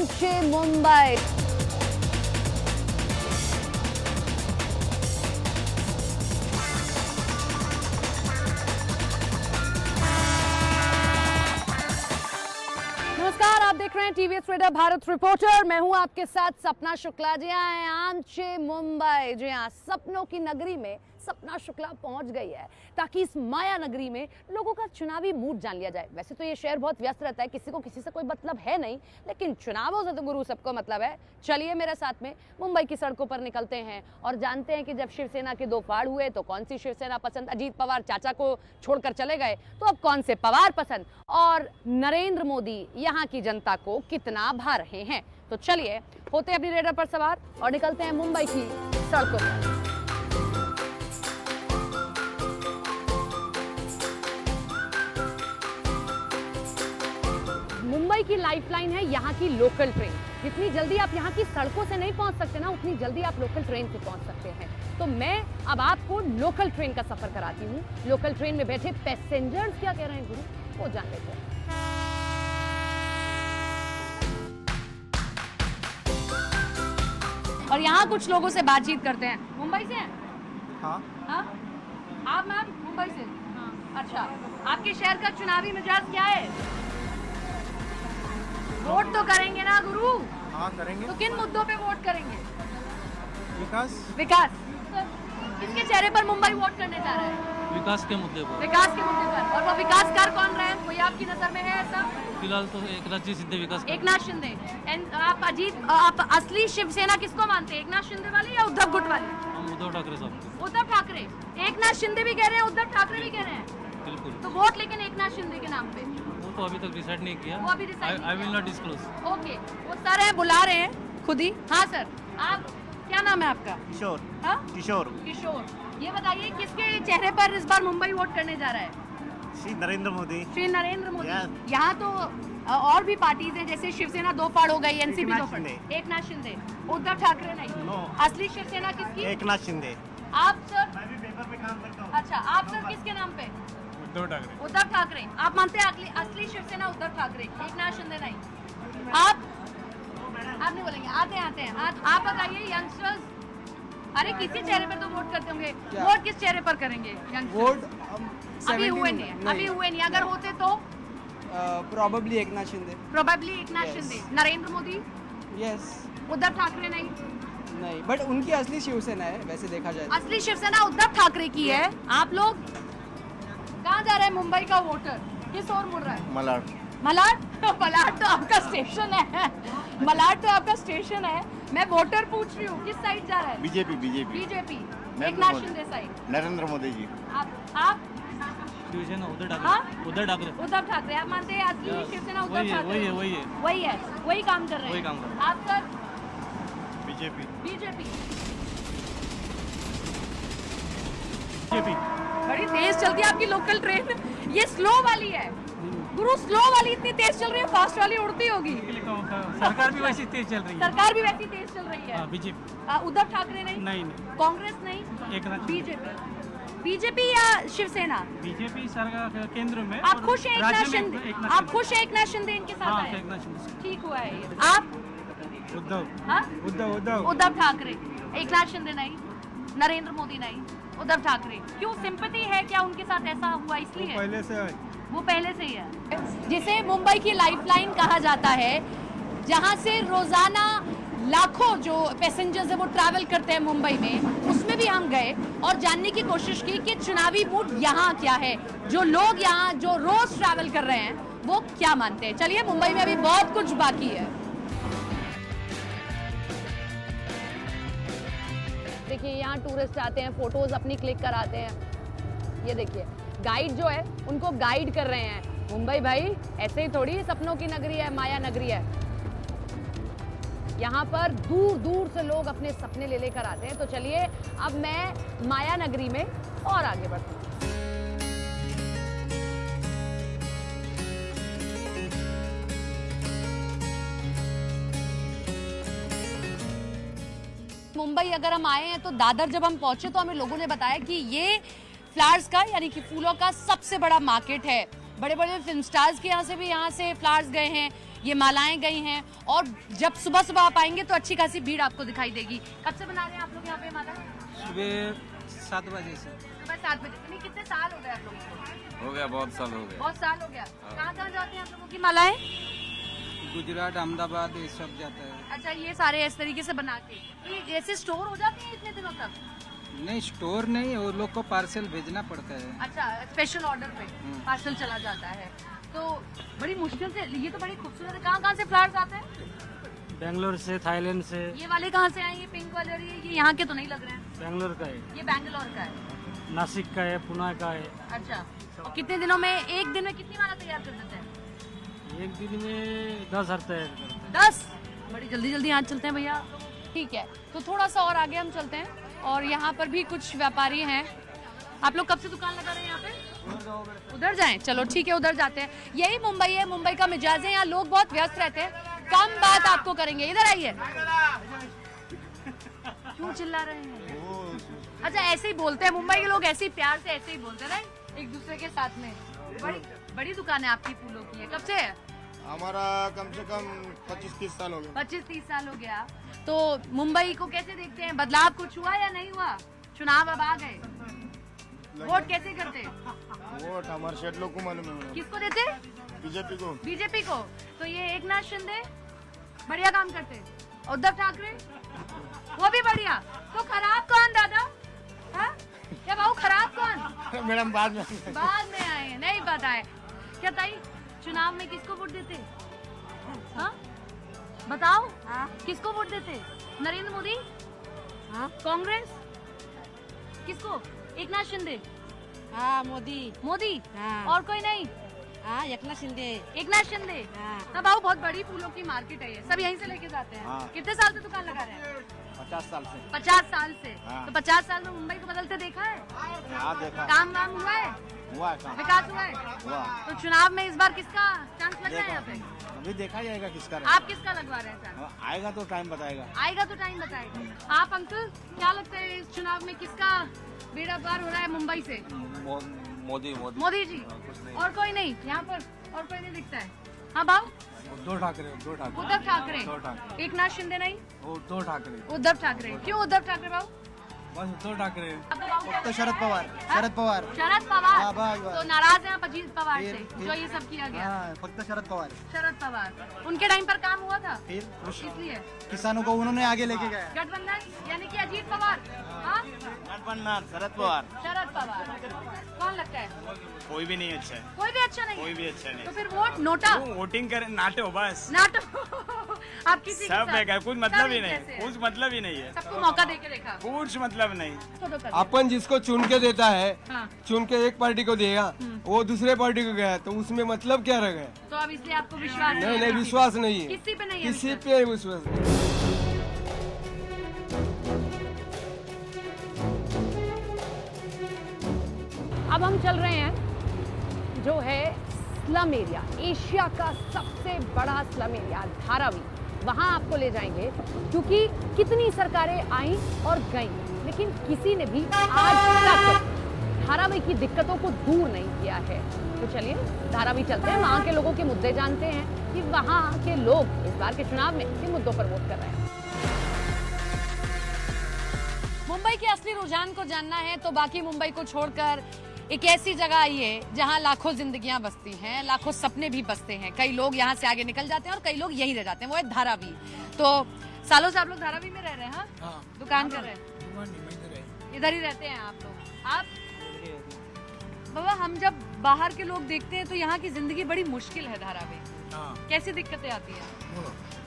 आमचे मुंबई। नमस्कार, आप देख रहे हैं टीवीएस रेडर भारत रिपोर्टर। मैं हूं आपके साथ सपना शुक्ला। जी हाँ, आमचे मुंबई, जी हाँ, सपनों की नगरी में सपना शुक्ला पहुंच गई है ताकि इस माया नगरी में लोगों का चुनावी मूड जान लिया जाए। वैसे तो ये शहर बहुत व्यस्त रहता है, किसी को किसी से कोई मतलब है नहीं, लेकिन चुनावों से तो गुरु सबको मतलब है। चलिए मेरे साथ में मुंबई की सड़कों पर निकलते हैं और जानते हैं कि जब शिवसेना के दो फाड़ हुए तो कौन सी शिवसेना पसंद। अजीत पवार चाचा को छोड़कर चले गए तो अब कौन से पवार पसंद, और नरेंद्र मोदी यहाँ की जनता को कितना भा रहे हैं। तो चलिए होते हैं अपनी रेडर पर सवार और निकलते हैं मुंबई की सड़कों पर। मुंबई की लाइफलाइन है यहाँ की लोकल ट्रेन। जितनी जल्दी आप यहाँ की सड़कों से नहीं पहुँच सकते ना, उतनी जल्दी आप लोकल ट्रेन से पहुँच सकते हैं। तो मैं अब आपको लोकल ट्रेन का सफर कराती हूँ। लोकल ट्रेन में बैठे पैसेंजर्स क्या कह रहे हैं गुरु, वो जान लेते हैं। और यहाँ कुछ लोगों से बातचीत करते हैं। मुंबई से हैं? हाँ। हाँ? आप मैम मुंबई से? हाँ। अच्छा, आपके शहर का चुनावी मिजाज क्या है? वोट तो करेंगे ना गुरु? हाँ करेंगे। तो किन मुद्दों पे वोट करेंगे? विकास। विकास। किसके चेहरे पर मुंबई वोट करने जा रहा है? विकास के मुद्दे पर। विकास के मुद्दे पर। और वो विकासकार कौन रहे हैं, कोई आपकी नजर में है ऐसा? फिलहाल तो एकनाथ शिंदे विकास। एकनाथ शिंदे। आप असली शिवसेना किसको मानते हैं, एकनाथ शिंदे वाली या उद्धव गुट वाली? हम उद्धव ठाकरे साहब। उद्धव ठाकरे। एकनाथ शिंदे भी कह रहे हैं, उद्धव ठाकरे भी कह रहे हैं। बिल्कुल। तो वोट लेकिन एकनाथ शिंदे के नाम पे? वो तो अभी तक डिसाइड नहीं किया। वो अभी डिसाइड नहीं आई विल किया। Not disclose. ओके, वो सर है, बुला रहे हैं खुद ही। हाँ सर, आप क्या नाम है आपका? किशोर। हाँ? किशोर। किशोर। ये बताइए किसके चेहरे पर इस बार मुंबई वोट करने जा रहा है? श्री नरेंद्र मोदी। श्री नरेंद्र मोदी। Yes. यहाँ तो और भी पार्टीज हैं, जैसे शिवसेना दो फाड़ हो गई, एनसीपी दो एकनाथ फाड़। शिंदे। एकनाथ शिंदे। उद्धव ठाकरे नहीं? No. असली शिवसेना किसकी? एकनाथ शिंदे। आप सर? मैं भी पेपर पे काम करता हूँ। अच्छा, आप सर किसके नाम पे? उद्धव ठाकरे। उद्धव ठाकरे। आप मानते हैं असली शिवसेना उद्धव ठाकरे, एकनाथ शिंदे नहीं? आप नहीं बोलेंगे? आते हैं आप बताइए यंगस्टर्स। अरे किसी चेहरे पर तो वोट करते होंगे, वोट किस चेहरे पर करेंगे यंगस्टर्स? वोट अभी हुए नहीं। अगर होते तो? Probably Eknath Shinde. Probably Eknath Yes. Shinde. Narendra Modi? Yes. Uddhav Thackeray नहीं? नहीं, बट उनकी असली शिवसेना है वैसे देखा जाए तो। असली शिवसेना उद्धव ठाकरे की है। आप लोग कहाँ जा रहे हैं? मुंबई का वोटर किस ओर मुड़ रहा है? मलाड। मलाड? मलाड तो आपका स्टेशन है। मलाड तो आपका स्टेशन है। मैं वोटर पूछ रही हूँ, किस साइड जा रहा है? BJP. BJP. Eknath Shinde side. Narendra Modi ji. आप शिवसेना उद्धव हाँ? ठाकरे। उद्धव ठाकरे। उद्धव ठाकरे। आप मानते हैं असली Yes. शिवसेना उद्धव वही है, ठाकरे? वही है। वही काम कर रहे हैं। वही काम कर रहे हैं। आप सर? बीजेपी। बीजेपी। बीजेपी। बड़ी तेज चलती है आपकी लोकल ट्रेन। ये स्लो वाली है गुरु, स्लो वाली इतनी तेज चल रही है, फास्ट वाली उड़ती होगी। सरकार भी वैसी तेज चल रही है। सरकार भी वैसी तेज चल रही है। बीजेपी। उद्धव ठाकरे नहीं? नहीं। कांग्रेस नहीं? एकनाथ। बीजेपी या शिवसेना? बीजेपी सरकार केंद्र में। आप खुश हैं एकनाथ शिंदे? आप खुश हैं एकनाथ शिंदे इनके साथ आए? एकनाथ शिंदे। ठीक हुआ है ये। आप? उद्धव। हाँ? उद्धव। उद्धव ठाकरे। एकनाथ शिंदे नहीं, नरेंद्र मोदी नहीं, उद्धव ठाकरे। क्यों, सिंपैथी है क्या उनके साथ? ऐसा हुआ इसलिए? वो पहले से ही है। जिसे मुंबई की लाइफलाइन कहा जाता है, जहां से रोजाना लाखों जो पैसेंजर्स है वो ट्रैवल करते हैं मुंबई में, उसमें भी हम गए और जानने की कोशिश की कि चुनावी मूड यहाँ क्या है, जो लोग यहाँ जो रोज ट्रैवल कर रहे हैं वो क्या मानते हैं। चलिए, मुंबई में अभी बहुत कुछ बाकी है। देखिए, यहाँ टूरिस्ट आते हैं, फोटोज अपनी क्लिक कराते हैं। ये देखिए, गाइड जो है उनको गाइड कर रहे हैं। मुंबई भाई ऐसे ही थोड़ी सपनों की नगरी है, माया नगरी है। यहाँ पर दूर दूर से लोग अपने सपने ले लेकर आते हैं। तो चलिए अब मैं माया नगरी में और आगे बढ़ती हूँ। मुंबई अगर हम आए हैं तो दादर जब हम पहुंचे तो हमें लोगों ने बताया कि ये फ्लावर्स का यानी कि फूलों का सबसे बड़ा मार्केट है। बड़े बड़े फिल्म स्टार्स के यहाँ से भी यहाँ से फ्लावर्स गए हैं, ये मालाएं गई हैं और जब सुबह सुबह आप आएंगे तो अच्छी खासी भीड़ आपको दिखाई देगी। कब से बना रहे हैं आप लोग यहाँ पे माला? सुबह 7 बजे से। सुबह 7 बजे। यानी कितने साल हो गए आप लोगों को? हो गया, बहुत साल हो गया। बहुत साल हो गया। कहाँ कहाँ जाते हैं आप लोगों की मालाएं? गुजरात, अहमदाबाद ये सब जाता है। अच्छा, ये सारे इस तरीके से बना के ये जैसे स्टोर हो जाते हैं इतने दिनों तक? नहीं, स्टोर नहीं, वो लोग को पार्सल भेजना पड़ता है। अच्छा, स्पेशल ऑर्डर पे पार्सल चला जाता है। तो बड़ी मुश्किल से, ये तो बड़ी खूबसूरत है। कहाँ कहाँ से फ्लावर्स आते हैं? बेंगलोर से, थाईलैंड से। ये वाले कहाँ से आए? ये पिंक वाले और ये यहाँ के तो नहीं लग रहे हैं। बेंगलोर का है, ये बैंगलोर का है। नासिक का है, पुणे का है। अच्छा, और कितने दिनों में, एक दिन में कितनी माला तैयार कर देते हैं? एक दिन में 10,000 तैयार करते हैं। 10? बड़ी जल्दी जल्दी आज चलते हैं भैया। ठीक है, तो थोड़ा सा और आगे हम चलते हैं और यहाँ पर भी कुछ व्यापारी हैं। आप लोग कब से दुकान लगा रहे हैं यहाँ पे? उधर जाएं, चलो ठीक है, उधर जाते हैं। यही मुंबई है, मुंबई का मिजाज है। यहाँ लोग बहुत व्यस्त रहते हैं, कम बात आपको करेंगे। इधर आइए। क्यों चिल्ला रहे हैं? अच्छा, ऐसे ही बोलते हैं मुंबई के लोग, ऐसे ही प्यार से ऐसे ही बोलते हैं एक दूसरे के साथ में। बड़ी बड़ी दुकान है आपकी फूलों की है। कब से है? हमारा कम से कम 25-30 साल हो गए। 25-30 साल हो गया। तो मुंबई को कैसे देखते हैं? बदलाव कुछ हुआ या नहीं हुआ? चुनाव अब आ गए, वोट कैसे करते? वोट हमारे शेठ लोग को मालूम है। किसको देते? बीजेपी को। बीजेपी को। तो ये एकनाथ शिंदे बढ़िया काम करते, उद्धव ठाकरे वो भी बढ़िया। तो खराब कौन दादा? हाँ? क्या बाबू, खराब कौन? मैडम बाद में आए, नहीं पता है क्या ताई? चुनाव में किसको वोट देते? हाँ बताओ। किसको वोट देते? नरेंद्र मोदी? कांग्रेस? किसको? एकनाथ शिंदे? हाँ, मोदी। मोदी? हाँ। और कोई नहीं? हाँ, एकनाथ शिंदे। एकनाथ शिंदे। हाँ। बाबू, बहुत बड़ी फूलों की मार्केट है ये, सब यहीं से लेके जाते हैं। हाँ। कितने साल से दुकान लगा रहे हैं? 50 साल से। 50 साल से। हाँ। तो 50 साल में मुंबई को बदलते देखा है? हाँ, देखा काम वाम हुआ है? हुआ है काम। विकास हुआ है? हुआ। तो चुनाव में इस बार किसका चांस लग रहा है यहाँ पे? अभी देखा जाएगा किसका आप किसका लगवा रहे हैं चांस? आएगा तो टाइम बताएगा। आएगा तो टाइम बताएगा। आप अंकल, क्या लगता है इस चुनाव में किसका बेड़ा पार हो रहा है मुंबई से? मोदी। मोदी जी। और कोई नहीं यहाँ पर? और कोई नहीं दिखता है? हाँ भाव? उद्धव ठाकरे। उद्धव ठाकरे। एकनाथ शिंदे नहीं? उद्धव ठाकरे। उद्धव ठाकरे। क्यों उद्धव ठाकरे भाव? बस उद्धव ठाकरे। तो शरद पवार। शरद पवार। शरद पवार। हाँ, बस। तो नाराज हैं आप अजीत पवार से फिर- जो ये सब किया गया? हाँ, फक्त शरद पवार। शरद पवार। उनके टाइम पर काम हुआ था फिर इसलिए किसानों को उन्होंने आगे लेके गया। गठबंधन यानी कि अजीत पवार। हाँ? गठबंधन शरद पवार। शरद पवार। कौन लगता है? कोई भी नहीं अच्छा है। कोई भी अच्छा नहीं? कोई भी अच्छा नहीं। तो फिर वोट नोटा? वोटिंग कर नाटो बस। नाटो। आप किसी के सब साथ? बेकार, कुछ मतलब ही सब नहीं, एक जैसे हैं। कुछ मतलब ही नहीं है, सबको मौका दे के देखा? कुछ मतलब नहीं। फोटो कर अपन जिसको चुन के देता है, हाँ। चुन के एक पार्टी को देगा, वो दूसरे पार्टी को गया, तो उसमें मतलब क्या रह गया? तो अब इसलिए आपको विश्वास नहीं है? विश्वास नहीं है, किसी पे नहीं है किसी विश्वास? पे विश्वास नहीं। अब हम चल रहे हैं जो है स्लम एरिया, एशिया का सबसे बड़ा स्लम एरिया धारावी। वहाँ आपको ले जाएंगे क्योंकि कितनी सरकारें आई और गईं, लेकिन किसी ने भी आज तक धारावी की दिक्कतों को दूर नहीं किया है। तो चलिए धारावी चलते हैं, वहाँ के लोगों के मुद्दे जानते हैं कि वहाँ के लोग इस बार के चुनाव में किन मुद्दों पर वोट कर रहे हैं। मुंबई के असली रुझान को जानना है तो बाकी मुंबई को छोड़कर एक ऐसी जगह आइए जहां लाखों जिंदगियां बसती हैं, लाखों सपने भी बसते हैं। कई लोग यहां से आगे निकल जाते हैं और कई लोग यहीं रह जाते हैं, वो है धारावी। तो सालों से आप लोग धारावी में रह रहे हैं? हाँ? दुकान कर रहे हैं? इधर ही रहते हैं आप लोग? आप बाबा, हम जब बाहर के लोग देखते हैं तो यहाँ की जिंदगी बड़ी मुश्किल है धारावी। कैसी दिक्कतें आती हैं?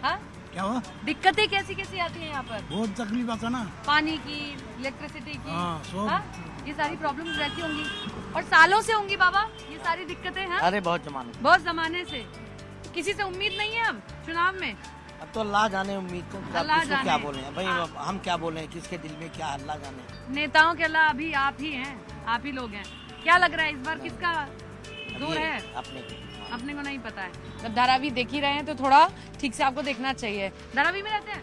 हाँ? क्या हुआ? दिक्कतें कैसी कैसी आती हैं यहाँ पर? बहुत तकलीफ आता ना। पानी की, इलेक्ट्रिसिटी की, हाँ, सब। हाँ? ये सारी प्रॉब्लम्स रहती होंगी और सालों से होंगी बाबा ये सारी दिक्कतें हैं? अरे बहुत जमाने से। किसी से उम्मीद नहीं है अब चुनाव में? अब तो अल्लाह जाने उम्मीद तो अल्लाह किसको क्या जाने। बोले हैं भाई, हम क्या बोले हैं, किसके दिल में क्या अल्लाह जाने। नेताओं के अल्लाह अभी आप ही हैं, आप ही लोग हैं। क्या लग रहा है इस बार किसका जोर है? अपने को नहीं पता है। जब धारावी देख ही रहे हैं तो थोड़ा ठीक से आपको देखना चाहिए। धारावी में रहते हैं?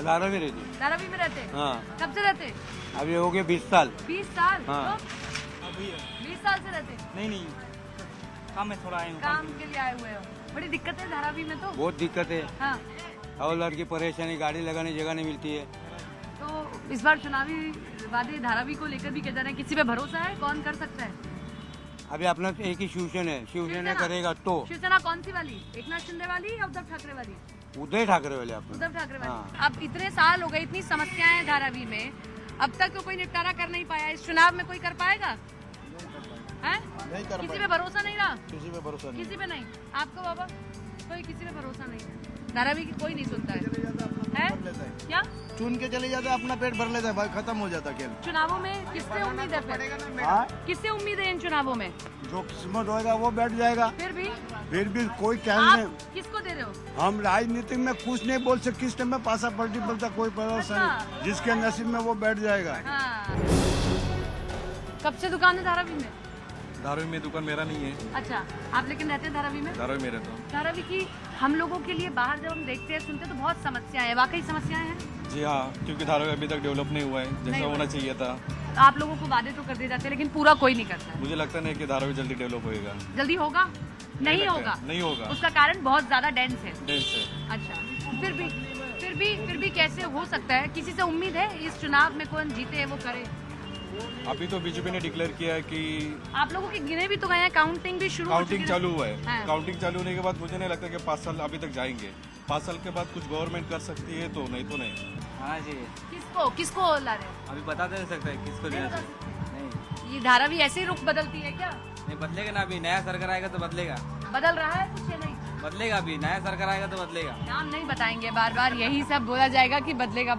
धारावी रहती। धारावी में रहते हैं? हाँ। कब से रहते? अभी हो गए 20 साल। 20 साल? हाँ। तो 20 साल से रहते? नहीं, काम में थोड़ा आए हूँ। काम के लिए आए हुए हो? बड़ी दिक्कत है धारावी में तो। बहुत दिक्कत है। हाँ, और लड़की परेशानी, गाड़ी लगाने जगह नहीं मिलती है। तो इस बार चुनावी वादे धारावी को लेकर भी कह जा रहे हैं, किसी पे भरोसा है, कौन कर सकता है? अभी अपना तो एक ही शिवसेना है, शिवसेना करेगा तो। शिवसेना कौन सी वाली? एकनाथ शिंदे वाली या उद्धव ठाकरे वाली? उद्धव ठाकरे वाले अपने। उद्धव ठाकरे वाली। हाँ। अब इतने साल हो गए, इतनी समस्याएं हैं धारावी में, अब तक तो कोई निपटारा कर नहीं पाया। इस चुनाव में कोई कर पाएगा? हैं? नहीं कर किसी पे भरोसा नहीं रहा? किसी पे भरोसा किसी पे नहीं। आपको बाबा कोई किसी पे भरोसा नहीं है? धारावी की कोई नहीं सुनता है? क्या चुन के चले जाता है, अपना पेट भर लेता है भाई, खत्म हो जाता खेल। चुनावों में किससे उम्मीद है फिर? हाँ? किससे उम्मीद है इन चुनावों में? जो किस्मत होएगा वो बैठ जाएगा। फिर भी कोई क्या नहीं। आप किसको दे रहे हो? हम राजनीति में कुछ नहीं बोल सकते, किस टाइम में पासा पलटी बोलता कोई भरोसा नहीं, जिसके नसीब में वो बैठ जाएगा। हाँ। कब से दुकान है धारावी में? धारावी में दुकान मेरा नहीं है। अच्छा, आप लेकिन रहते हैं धारावी में? धारावी में रहता हूँ। धारावी की हम लोगों के लिए बाहर जब हम देखते हैं, सुनते हैं, तो बहुत समस्याएं हैं। वाकई समस्याएं हैं? जी हाँ, क्योंकि धारावी अभी तक डेवलप नहीं हुआ है नहीं जैसा हुआ। होना चाहिए था। आप लोगों को वादे तो कर दिए जाते हैं, लेकिन पूरा कोई नहीं करता है। मुझे लगता नहीं कि धारावी जल्दी डेवलप होएगा। जल्दी होगा? नहीं लगता है। होगा। नहीं होगा। उसका कारण बहुत ज्यादा डेंस है। डेंस है। अच्छा, फिर भी कैसे हो सकता है? किसी से उम्मीद है इस चुनाव में कौन जीते वो करे? अभी तो बीजेपी ने डिक्लेयर किया है कि आप लोगों के गिने भी तो गए हैं, काउंटिंग भी शुरू हो चुकी काउंटिंग है। चालू हुआ है। हाँ। काउंटिंग चालू होने के बाद मुझे नहीं लगता कि 5 साल अभी तक जाएंगे। 5 साल के बाद कुछ गवर्नमेंट कर सकती है तो नहीं। हाँ जी, किसको ला रहे हो? अभी बता नहीं सकता है किसको नहीं देना बता चाहिए। नहीं, ये धारावी ऐसे ही रुख बदलती है क्या? नहीं बदलेगा ना, अभी नया सरकार आएगा तो बदलेगा। बदल रहा है कुछ या नहीं? बदलेगा, अभी नया सरकार आएगा तो बदलेगा। नाम नहीं बताएंगे, बार बार यही सब बोला जाएगा कि बदलेगा।